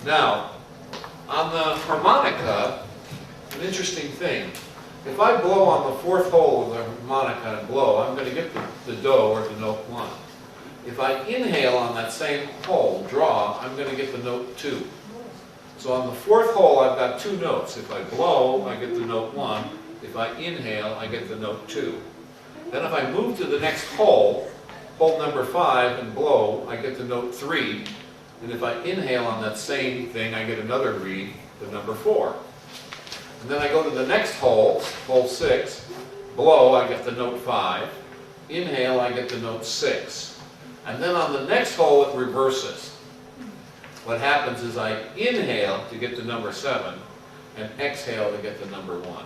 Now, on the harmonica, an interesting thing. If I blow on the fourth hole of the harmonica and blow, I'm going to get the do or the note 1. If I inhale on that same hole, draw, I'm going to get the note 2. So on the fourth hole, I've got 2 notes. If I blow, I get the note 1. If I inhale, I get the note 2. Then if I move to the next hole, hole number 5, and blow, I get the note 3. And if I inhale on that same thing, I get another read, the number 4. And then I go to the next hole, hole 6, blow, I get the note 5. Inhale, I get the note 6. And then on the next hole, it reverses. What happens is I inhale to get the number 7, and exhale to get the number 1.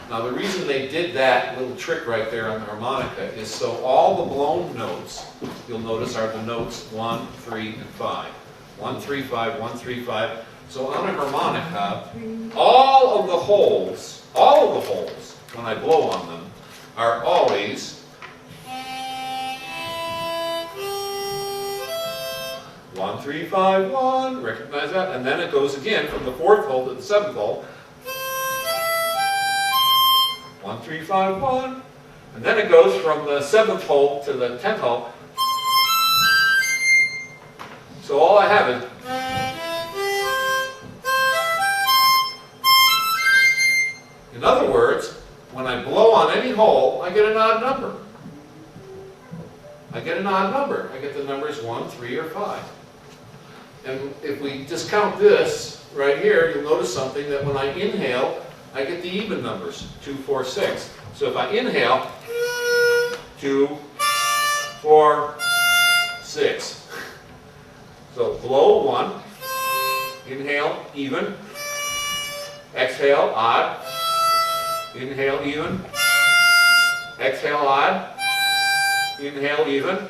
Now the reason they did that little trick right there on the harmonica is so all the blown notes, you'll notice, are the notes 1, 3, and 5. 1, 3, 5, 1, 3, 5. So on a harmonica, all of the holes, when I blow on them, are always 1, 3, 5, 1. Recognize that? And then it goes again from the fourth hole to the seventh hole. 1, 3, 5, 1. And then it goes from the 7th hole to the 10th hole. So all I have is in other words, when I blow on any hole, I get an odd number. I get an odd number. I get the numbers 1, 3, or 5. And if we just count this right here, you'll notice something, that when I inhale, I get the even numbers, 2, 4, 6. So if I inhale, 2, 4, 6. So blow 1, inhale even, exhale odd, inhale even, exhale odd, inhale even.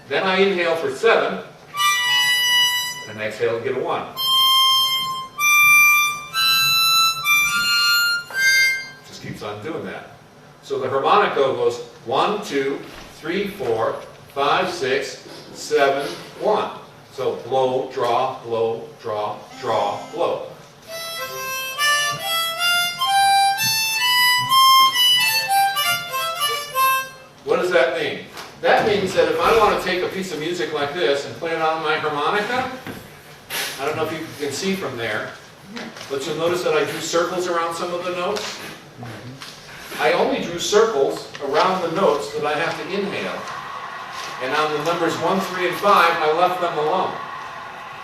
Then I inhale for 7, and exhale to get a 1. Just keeps on doing that. So the harmonica goes 1, 2, 3, 4, 5, 6, 7, 1. So blow, draw, blow, draw, draw, blow. What does that mean? That means that if I want to take a piece of music like this and play it on my harmonica, I don't know if you can see from there, but you'll notice that I drew circles around some of the notes. I only drew circles around the notes that I have to inhale. And on the numbers 1, 3, and 5, I left them alone.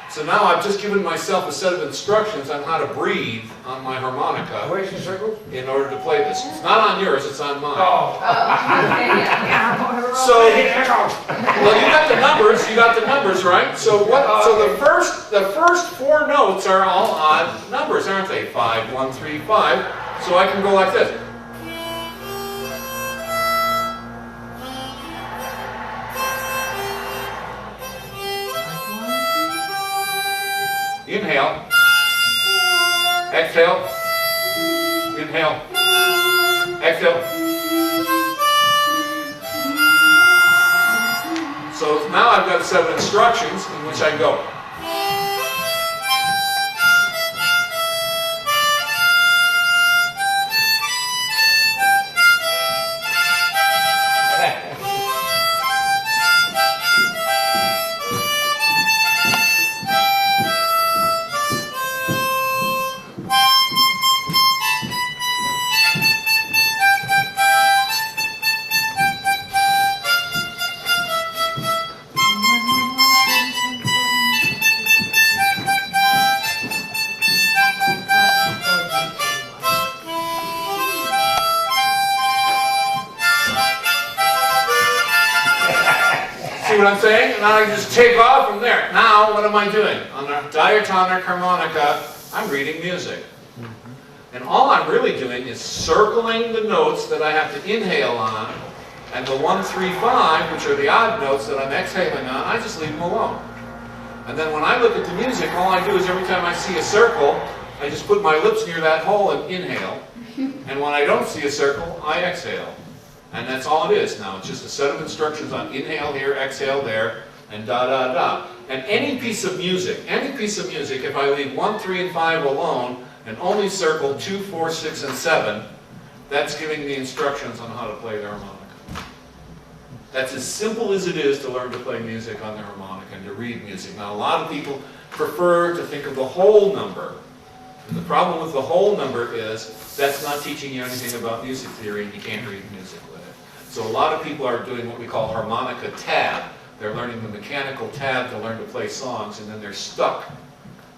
So now I've just given myself a set of instructions on how to breathe on my harmonica. Where's the circles? In order to play this. It's not on yours, it's on mine. Oh. So, well, you got the numbers, right? So what? So the first 4 notes are all odd numbers, aren't they? 5, 1, 3, 5. So I can go like this. Inhale, exhale, inhale, exhale. So now I've got a set of instructions in which I go. See what I'm saying? And I just take off from there. Now, what am I doing? On a diatonic harmonica, I'm reading music. And all I'm really doing is circling the notes that I have to inhale on, and the 1, 3, 5, which are the odd notes that I'm exhaling on, I just leave them alone. And then when I look at the music, all I do is every time I see a circle, I just put my lips near that hole and inhale. And when I don't see a circle, I exhale. And that's all it is now. It's just a set of instructions on inhale here, exhale there, and da-da-da. And any piece of music, if I leave 1, 3, and 5 alone and only circle 2, 4, 6, and 7, that's giving the instructions on how to play the harmonica. That's as simple as it is to learn to play music on the harmonica and to read music. Now, a lot of people prefer to think of the whole number. And the problem with the whole number is that's not teaching you anything about music theory, and you can't read music with it. So a lot of people are doing what we call harmonica tab. They're learning the mechanical tab to learn to play songs, and then they're stuck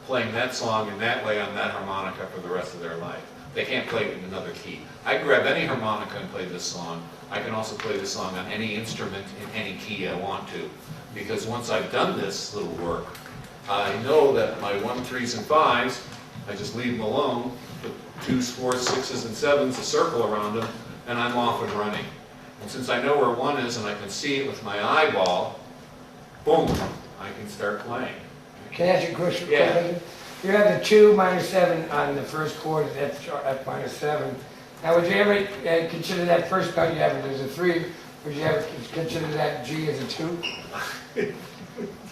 playing that song in that way on that harmonica for the rest of their life. They can't play it in another key. I can grab any harmonica and play this song. I can also play this song on any instrument in any key I want to. Because once I've done this little work, I know that my 1, 3s, and 5s, I just leave them alone, put 2s, 4s, 6s, and 7s, a circle around them, and I'm off and running. And since I know where 1 is and I can see it with my eyeball, boom, I can start playing. Can I ask you a question? Yeah. You have the 2 minus 7 on the first chord, F minus 7. Now, would you ever consider that first note you have as a 3, would you ever consider that G as a 2?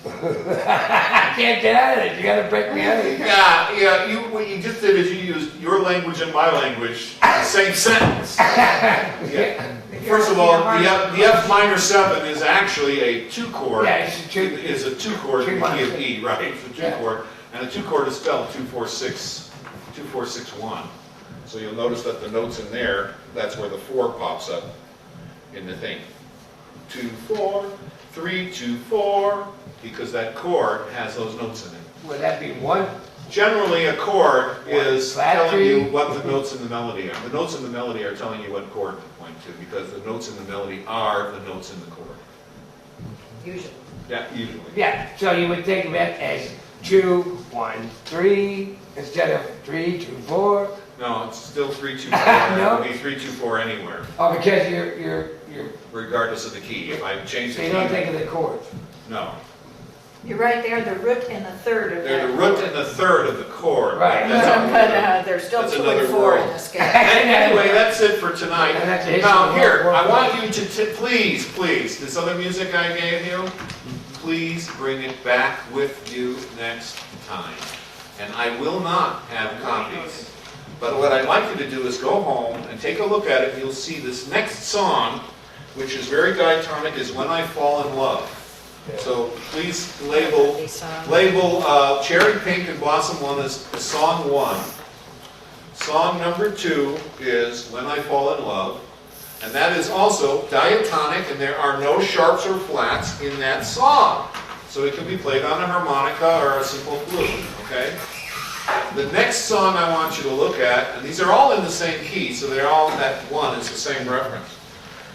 I can't get out of it. You got to break me out of it. Yeah. What you just did is you used your language and my language in the same sentence. Yeah. First of all, the F minor 7 is actually a 2 chord. Yeah, it's a 2. Is a 2 chord in the key of E, right? It's a 2 chord, and a 2 chord is spelled 2, 4, 6, 2, 4, 6, 1. So you'll notice that the notes in there, that's where the 4 pops up in the thing. 2, 4, 3, 2, 4, because that chord has those notes in it. Would that be 1? Generally, a chord is Flat telling three. you what the notes in the melody are. The notes in the melody are telling you what chord to point to, because the notes in the melody are the notes in the chord. Usually. Yeah, usually. Yeah, so you would think of it as 2, 1, 3, instead of 3, 2, 4. No, it's still 3, 2, 4. No? It would be 3, 2, 4 anywhere, Oh, because you're regardless of the key. If I change so the you key, don't think of the chords. no. You're right, they're the root and the third of They're that the root chord. and the third of the chord. Right. That's They're still that's 2 another and 4 in world. the scale. Anyway, that's it for tonight. And that's the history Now of the here, world. I want you to please, this other music I gave you, please bring it back with you next time. And I will not have copies. But what I'd like you to do is go home and take a look at it, and you'll see this next song, which is very diatonic, is When I Fall in Love. So please label Cherry Pink and Blossom 1 as song 1. Song number 2 is When I Fall in Love. And that is also diatonic, and there are no sharps or flats in that song. So it can be played on a harmonica or a simple flute, okay? The next song I want you to look at, and these are all in the same key, so they're all, that 1 is the same reference.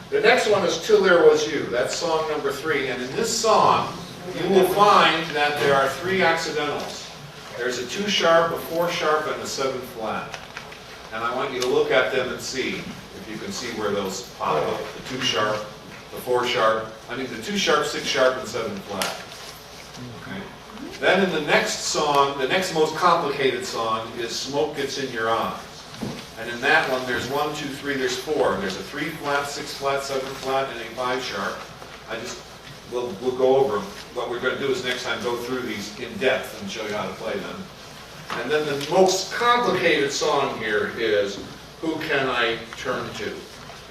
The next one is Till There Was You. That's song number 3. And in this song, you will find that there are 3 accidentals. There's a 2 sharp, a 4 sharp, and a 7 flat. And I want you to look at them and see if you can see where those pop up. The 2 sharp, the 4 sharp, the 2 sharp, 6 sharp, and 7 flat. Okay. Then in the next song, the next most complicated song is Smoke Gets in Your Eyes. And in that one, there's 1, 2, 3, there's 4. There's a 3 flat, 6 flat, 7 flat, and a 5 sharp. We'll go over them. What we're going to do is next time go through these in depth and show you how to play them. And then the most complicated song here is Who Can I Turn To?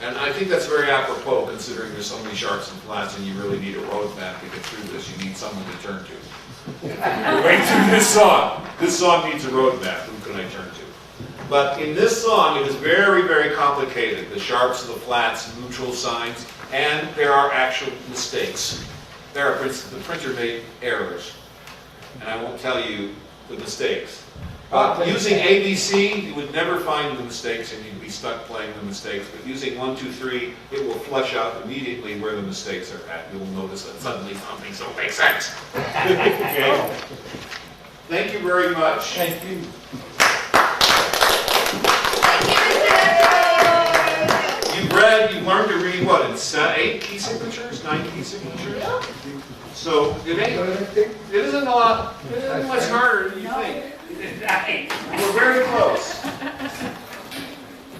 And I think that's very apropos considering there's so many sharps and flats and you really need a roadmap to get through this. You need someone to turn to. You're way through this song. This song needs a roadmap. Who can I turn to? But in this song, it is very, very complicated. The sharps, the flats, neutral signs, and there are actual mistakes. The printer made errors, and I won't tell you the mistakes. But using ABC, you would never find the mistakes, and you'd be stuck playing the mistakes. But using 1, 2, 3, it will flesh out immediately where the mistakes are at. You'll notice that suddenly something so makes sense. Okay. Thank you very much. Thank you. You've learned to read what, in 8 key signatures, 9 key signatures? So it isn't a lot, it isn't much harder than you think. We're very close.